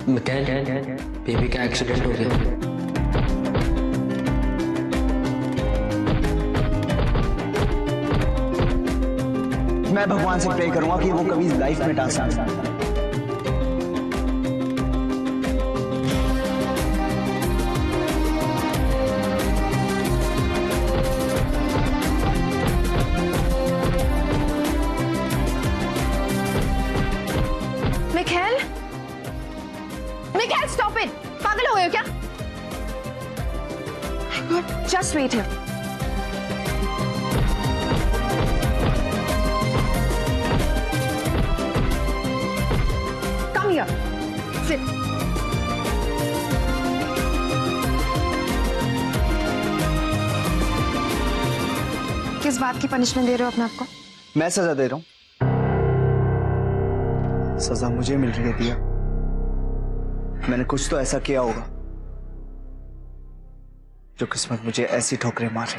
Baby का accident हो गया। मैं भगवान से प्रे करूंगा कि वो कभी लाइफ में डांस ना। Mikhail, stop it! पागल हो गए हो क्या? Just wait here. Come here, sit. किस बात की पनिशमेंट दे रहे हो अपने आप को? मैं सजा दे रहा हूं। सजा मुझे मिल रही है दिया। मैंने कुछ तो ऐसा किया होगा जो किस्मत मुझे ऐसी ठोकरें मार रही।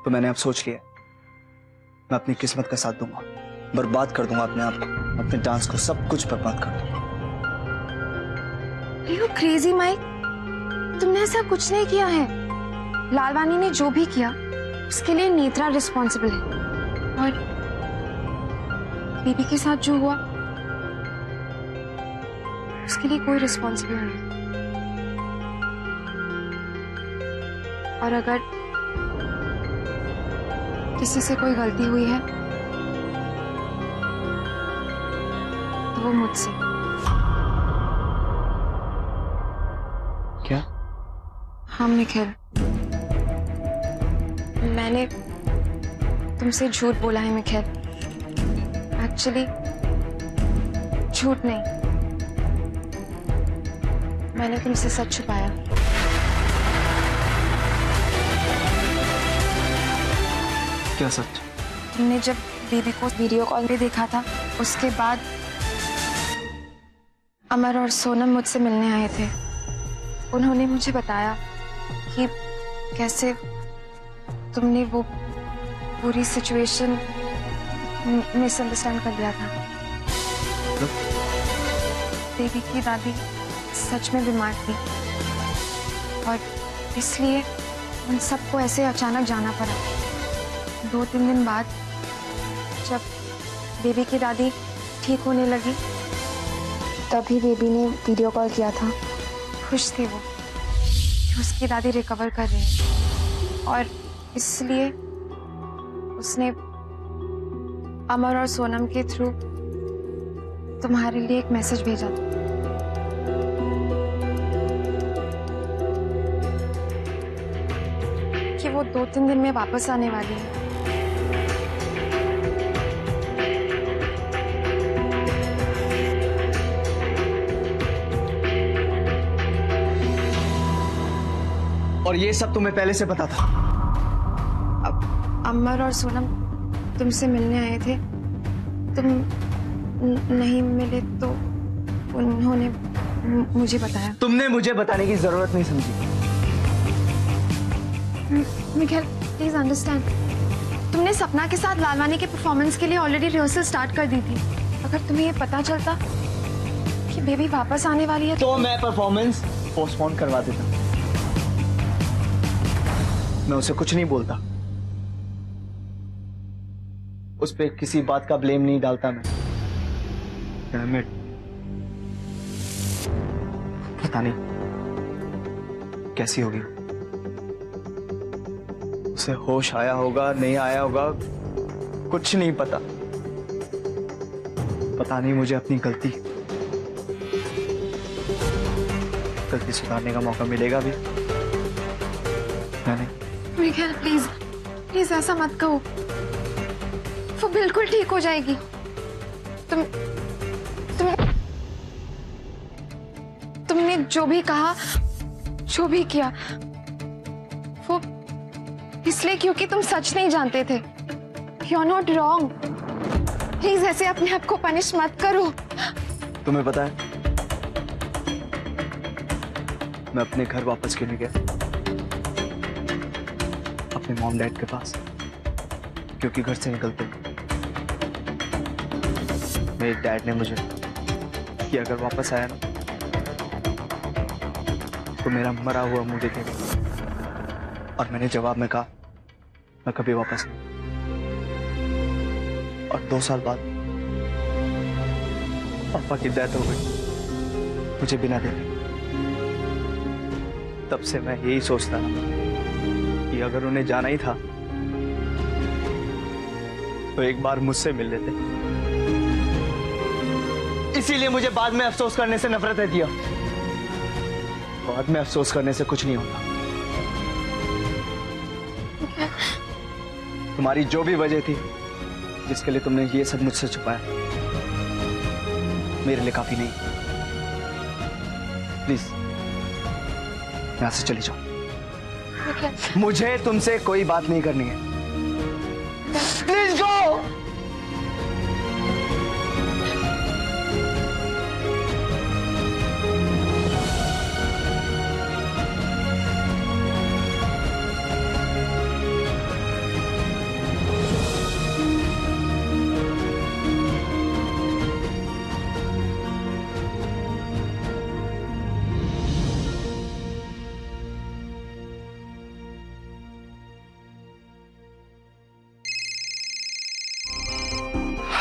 तो मैंने अब सोच लिया, मैं अपनी किस्मत का साथ दूंगा, बर्बाद कर दूंगा अपने आप को, अपने डांस को, सब कुछ बर्बाद कर दूंगा। यू क्रेजी माइक, तुमने ऐसा कुछ नहीं किया है। लालवानी ने जो भी किया उसके लिए नेत्रा रिस्पॉन्सिबल है, और बेबी के साथ जो हुआ उसके लिए कोई रिस्पॉन्सिबल नहीं। और अगर किसी से कोई गलती हुई है तो वो मुझसे। क्या? हाँ मिखेल, मैंने तुमसे झूठ बोला है मिखेल। एक्चुअली झूठ नहीं, मैंने तुमसे सच छुपाया। क्या सच? तुमने जब बेबी को वीडियो कॉल पे देखा था, उसके बाद अमर और सोनम मुझसे मिलने आए थे। उन्होंने मुझे बताया कि कैसे तुमने वो पूरी सिचुएशन मिसअंडरस्टैंड कर लिया था। बेबी की दादी सच में बीमार थी, और इसलिए उन सबको ऐसे अचानक जाना पड़ा। 2-3 दिन बाद जब बेबी की दादी ठीक होने लगी, तभी बेबी ने वीडियो कॉल किया था। खुश थे वो कि उसकी दादी रिकवर कर रही है, और इसलिए उसने अमर और सोनम के थ्रू तुम्हारे लिए एक मैसेज भेजा था। कि वो 2-3 दिन में वापस आने वाली है। और ये सब तुम्हें पहले से पता था? अब अमर और सोनम तुमसे मिलने आए थे, तुम नहीं मिले तो उन्होंने मुझे बताया। तुमने मुझे बताने की जरूरत नहीं समझी। मिखेल, प्लीज अंडरस्टैंड, तुमने सपना के साथ लालवानी के परफॉर्मेंस के लिए ऑलरेडी रिहर्सल स्टार्ट कर दी थी। अगर तुम्हें ये पता चलता कि बेबी वापस आने वाली है तो मैं परफॉर्मेंस पोस्टपोन करवा देता। मैं उसे कुछ नहीं बोलता, उस पे किसी बात का ब्लेम नहीं डालता मैं। पता नहीं कैसी होगी, उसे होश आया होगा नहीं आया होगा, कुछ नहीं पता। पता नहीं मुझे अपनी गलती सुधारने का मौका मिलेगा भी या नहीं। मिखेल, प्लीज प्लीज ऐसा मत कहो, वो बिल्कुल ठीक हो जाएगी। तुमने जो भी कहा, जो भी किया, वो इसलिए क्योंकि तुम सच नहीं जानते थे। You are not wrong. Please ऐसे अपने आप को पनिश मत करो। तुम्हें पता है मैं अपने घर वापस क्यों नहीं गया, अपने मॉम डैड के पास? क्योंकि घर से निकलते मेरे डैड ने मुझे कि अगर वापस आया ना तो मेरा मरा हुआ मुंह देखेगा। और मैंने जवाब में कहा मैं कभी वापस नहीं। और 2 साल बाद पापा की डेथ हो गई मुझे बिना देखे। तब से मैं यही सोचता रहा कि अगर उन्हें जाना ही था तो एक बार मुझसे मिल लेते। इसीलिए मुझे बाद में अफसोस करने से नफरत है दिया। बाद में अफसोस करने से कुछ नहीं होता। तुम्हारी जो भी वजह थी जिसके लिए तुमने ये सब मुझसे छुपाया, मेरे लिए काफी नहीं। प्लीज यहां से चली जाओ। मुझे तुमसे कोई बात नहीं करनी है। Please go.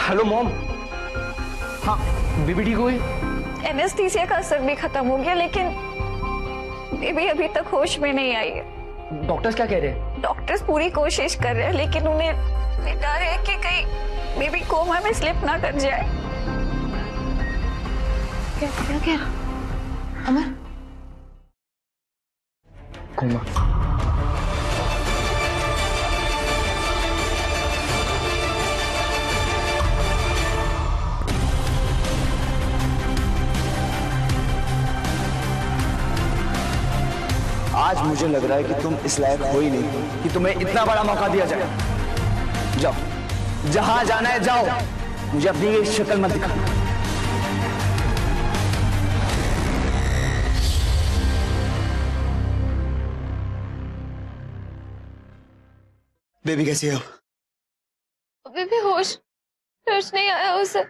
Hello mom. हाँ बेबी ठीक हुई? एनेस्थीसिया का असर भी खत्म हो गया, लेकिन बेबी अभी तक होश में नहीं आई है। डॉक्टर्स क्या कह रहे हैं? डॉक्टर्स पूरी कोशिश कर रहे हैं, लेकिन उन्हें डर है कि कहीं बेबी कोमा में स्लिप ना कर जाए। क्या क्या अमर? कोमा। आज मुझे लग रहा है कि तुम इस लायक हो ही नहीं कि तुम्हें इतना बड़ा मौका दिया जाए। जाओ, जहां जाना है जाओ, मुझे अपनी ये शक्ल मत दिखा। बेबी कैसी हो? अभी भी होश नहीं आया उसे।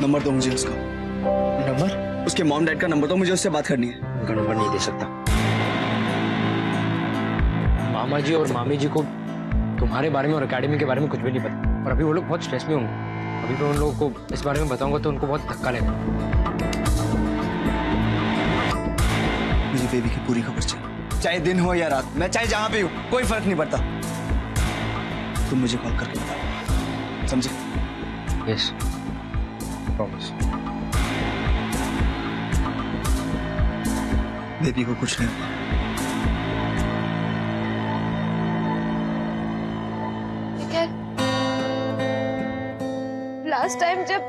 नंबर दो मुझे उसका। नंबर? उसके मॉम डैड का नंबर दो, मुझे उससे बात करनी है। उनका नंबर नहीं दे सकता। मामा जी और मामी जी को तुम्हारे बारे में और एकेडमी के बारे में कुछ भी नहीं पता, और अभी वो लोग बहुत स्ट्रेस में होंगे। अभी मैं उन लोगों को इस बारे में बताऊंगा तो उनको बहुत धक्का लगेगा। मुझे बेबी की पूरी खबर चाहिए, चाहे दिन हो या रात, मैं चाहे जहां भी हूं, कोई फर्क नहीं पड़ता। तुम मुझे कॉल करके बताओ, समझे? Yes, promise. बेबी को कुछ नहीं होगा। लास्ट टाइम जब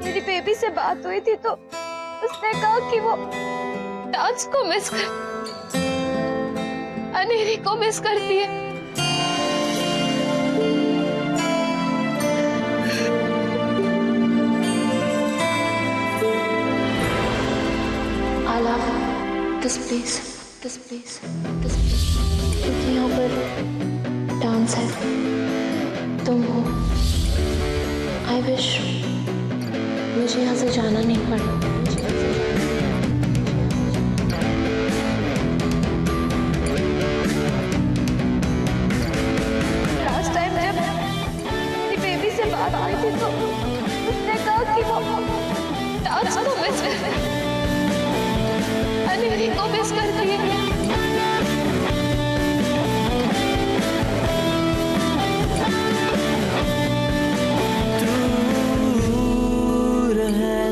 मेरी बेबी से बात हुई थी तो उसने कहा कि वो डांस को मिस कर, अनेरी को मिस करती है। I love this place, this place, this place. क्योंकि यहाँ पर डांस है, तुम हो। I wish मुझे यहाँ से जाना नहीं पड़ा। लास्ट टाइम जब मेरी बेबी से बात हुई थी तो उसने कहा कि वो डांस को मिस करती है, अनेरी को मिस करती है।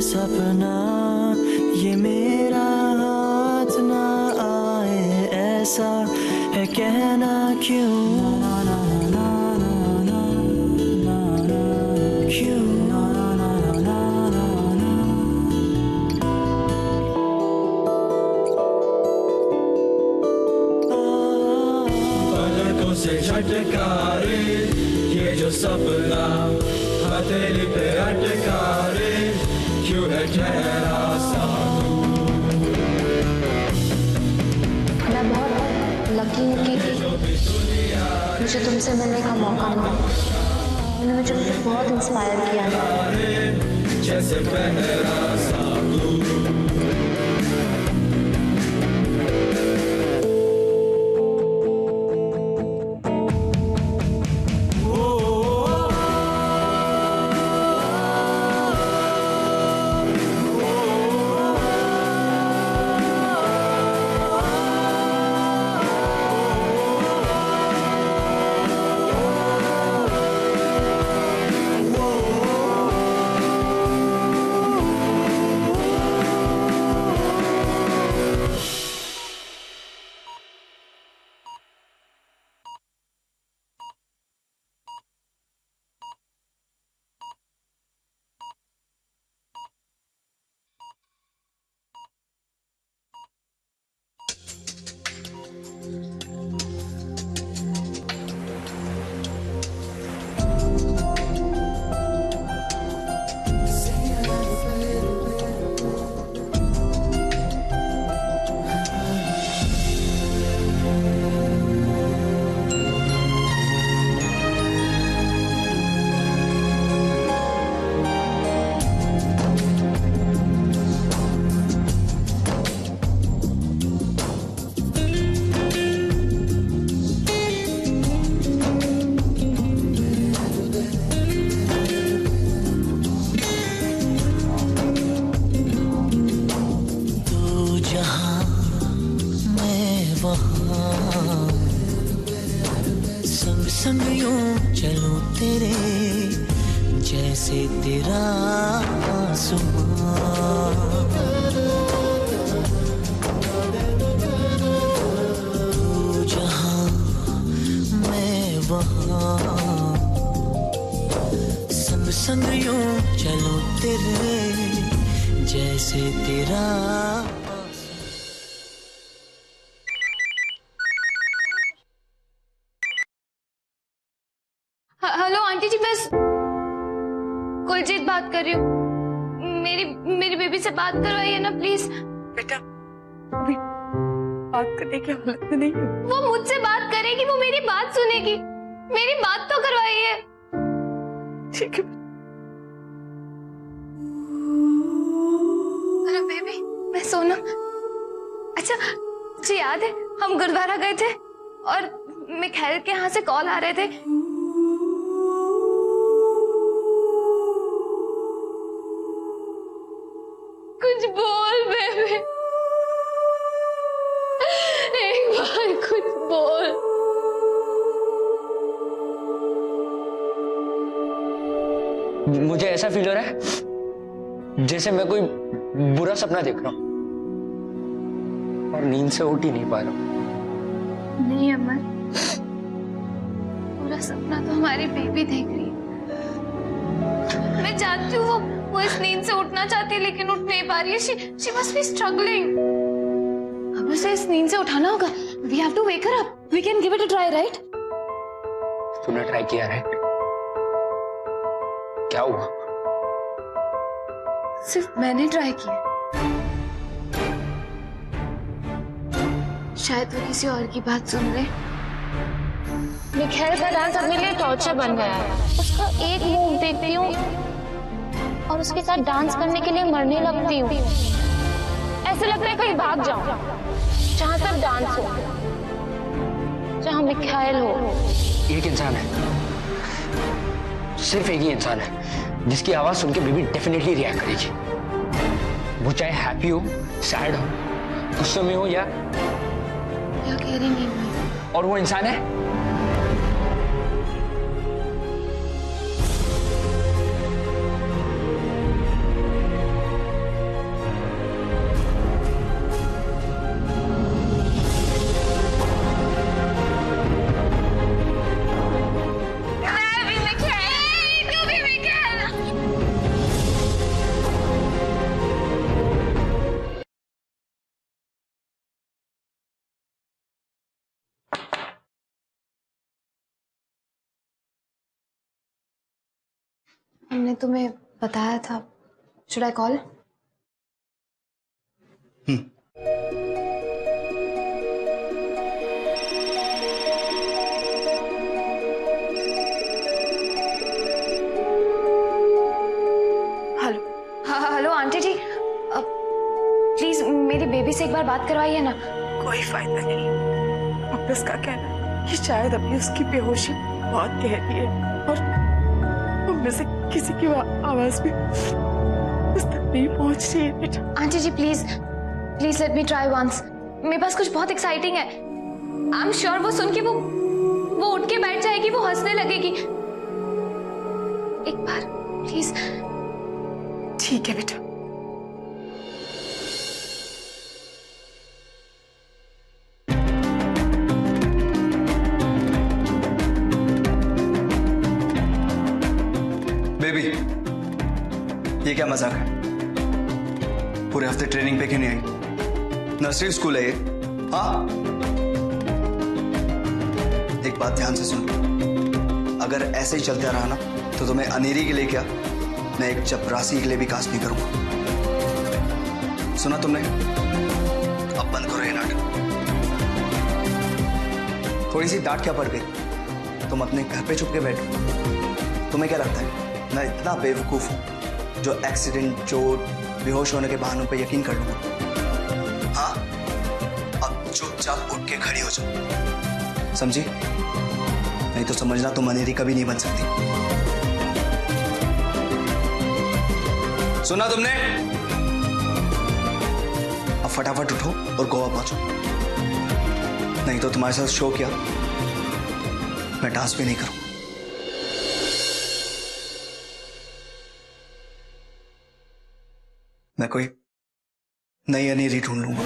सपना ये मेरा हाथ ना आए, ऐसा है कहना क्यों? क्यों? पलकों से झटका रे ये जो सपना हथेली पे अटका रे, क्यों है ठहरा सा? मैं बहुत लकी हूँ कि मुझे तुमसे मिलने का मौका मिला। तुमने मुझे बहुत इंस्पायर किया है। जैसे पहरा साबू संग यूं चलूं तेरे जैसे तेरा आसमां। तू जहां मैं वहां, संग संग यूं चलूं तेरे जैसे तेरा। हेलो आंटी जी, मैं कुलजीत बात कर रही हूँ। मेरी बेबी से बात करवाइए ना प्लीज। बेटा अभी बात करने की हालत में नहीं है। वो मुझसे बात करेगी, वो मेरी बात सुनेगी। मेरी बात तो करवाइए। ठीक है। हेलो बेबी, मैं सोनम। अच्छा मुझे याद है हम गुरुद्वारा गए थे और मिखाइल के यहाँ से कॉल आ रहे थे। कुछ बोल बेबी, एक बार कुछ बोल। मुझे ऐसा फील हो रहा है जैसे मैं कोई बुरा सपना देख रहा हूं और नींद से उठ ही नहीं पा रहा हूं। नहीं अमर, पूरा सपना तो हमारी बेबी देख रही है। मैं जानती हूँ वो इस नींद से उठना चाहती है लेकिन उठ नहीं पा रही है। she must be struggling। अब उसे इस नींद से उठाना होगा। We have to wake her up. We can give it a try, right? तूने ट्राई किया राइट? क्या हुआ? सिर्फ मैंने ट्राई किया, शायद वो किसी और की बात सुन ले। मिखाइल का डांस अब मेरे लिए टॉर्चर बन गया है। उसका एक मूव देखती हूँ और उसके साथ डांस करने के लिए मरने लगती हूँ। ऐसे लगता है कहीं भाग जाऊं जहाँ सब डांस हो, जहाँ मिखाइल हो। एक इंसान है, सिर्फ एक ही इंसान है जिसकी आवाज सुन के बेबी डेफिनेटली रिएक्ट करेगी। वो चाहे हैप्पी हो, सैड हो, गुस्से में हो या गहरी नींद में। और वो इंसान है हमने तुम्हें बताया था। Should I call? Hello aunty ji, please मेरी बेबी से एक बार बात करवाइए ना। कोई फायदा नहीं। डॉक्टर्स का कहना है कि शायद अभी उसकी बेहोशी बहुत गहरी है और उनमें से किसी की आवाज भी उस तक नहीं पहुंच रही है बेटा। Aunty ji please please let me try once. मेरे पास कुछ बहुत एक्साइटिंग है। आई एम श्योर वो सुन के वो उठ के बैठ जाएगी, वो हंसने लगेगी। एक बार प्लीज। ठीक है बेटा। बेबी, ये क्या मजाक है? पूरे हफ्ते ट्रेनिंग पे क्यों नहीं आई? नर्सरी स्कूल है ये। हाँ, एक बात ध्यान से सुन, अगर ऐसे ही चलता रहा ना तो तुम्हें अनेरी के लिए क्या, मैं एक चपरासी के लिए भी कास्ट नहीं करूंगा। सुना तुमने? अब बंद करो ये नाटक। थोड़ी सी डांट क्या पड़ गई? तुम अपने घर पे छुप के बैठो। तुम्हें क्या लगता है मैं इतना बेवकूफ हूं जो एक्सीडेंट, चोट, बेहोश होने के बहानों पे यकीन कर लूंगा? हाँ, अब चुपचाप उठ के खड़ी हो जाओ, समझी? नहीं तो समझना तुम अनेरी कभी नहीं बन सकती। सुना तुमने? अब फटाफट उठो और गोवा पहुंचो, नहीं तो तुम्हारे साथ शो किया मैं डांस भी नहीं करूं। मैं कोई नई अनेरी ढूंढ लूंगा।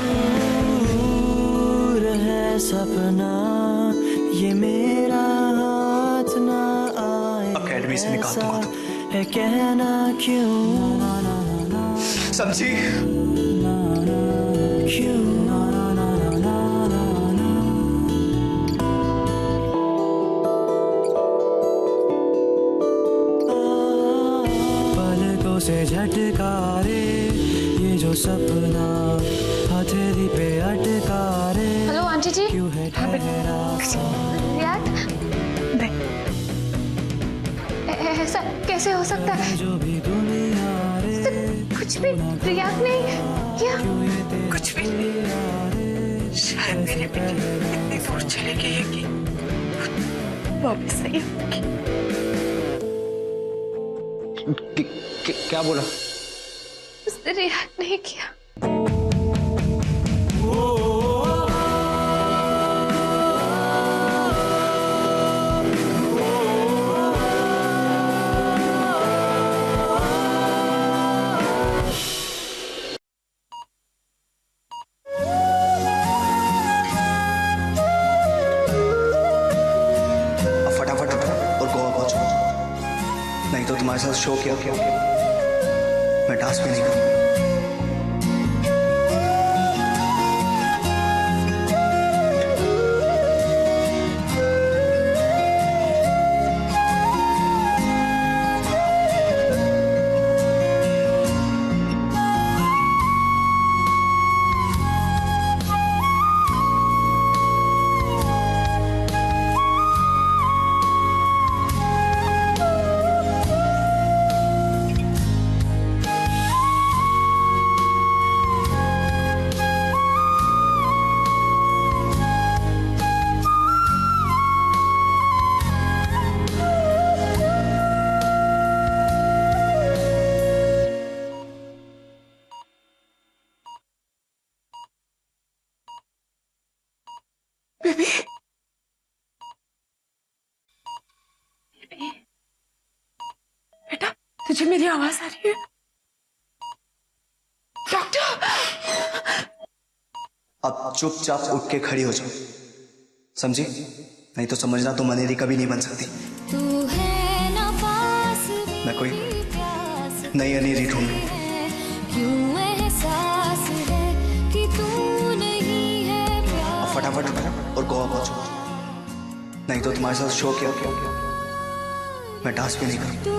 है सपना ये मेरा हाथ ना आए, अकेडमी से निकाल दूंगा तुम, है कहना क्यों, समझी? क्यों पलकों से झटका रे ये जो सपना हथेली पे अटका रे। हेलो आंटी जी। क्यों है ठहरा रिएक्ट ऐसा कैसे हो सकता है? जो भी दुनिया रे, कुछ भी रिएक्ट नहीं किया। कुछ भी नहीं। शायद मेरी बेटी इतनी दूर चली गई है कि वापस नहीं होगी। क्या बोला? उसने रिएक्ट नहीं किया। नहीं तो तुम्हारे साथ शो किया मैं डांस भी नहीं करूंगा। बेबी, बेटा तुझे मेरी आवाज आ रही है? डॉक्टर! अब चुपचाप उठ के खड़ी हो जाओ, समझी? नहीं तो समझना तुम अनेरी कभी नहीं बन सकती। मैं कोई नई अनेरी ढूंढ लूंगा। फटाफट उठो और गोवा पहुंचो, नहीं तो तुम्हारे साथ शो किया मैं डांस भी नहीं करूंगा।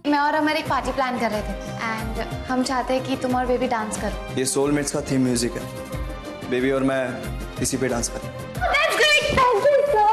मैं और अमर एक पार्टी प्लान कर रहे थे एंड हम चाहते हैं कि तुम और बेबी डांस करो। ये सोलमेट्स का थीम म्यूजिक है, बेबी और मैं इसी पे डांस करें। Thank you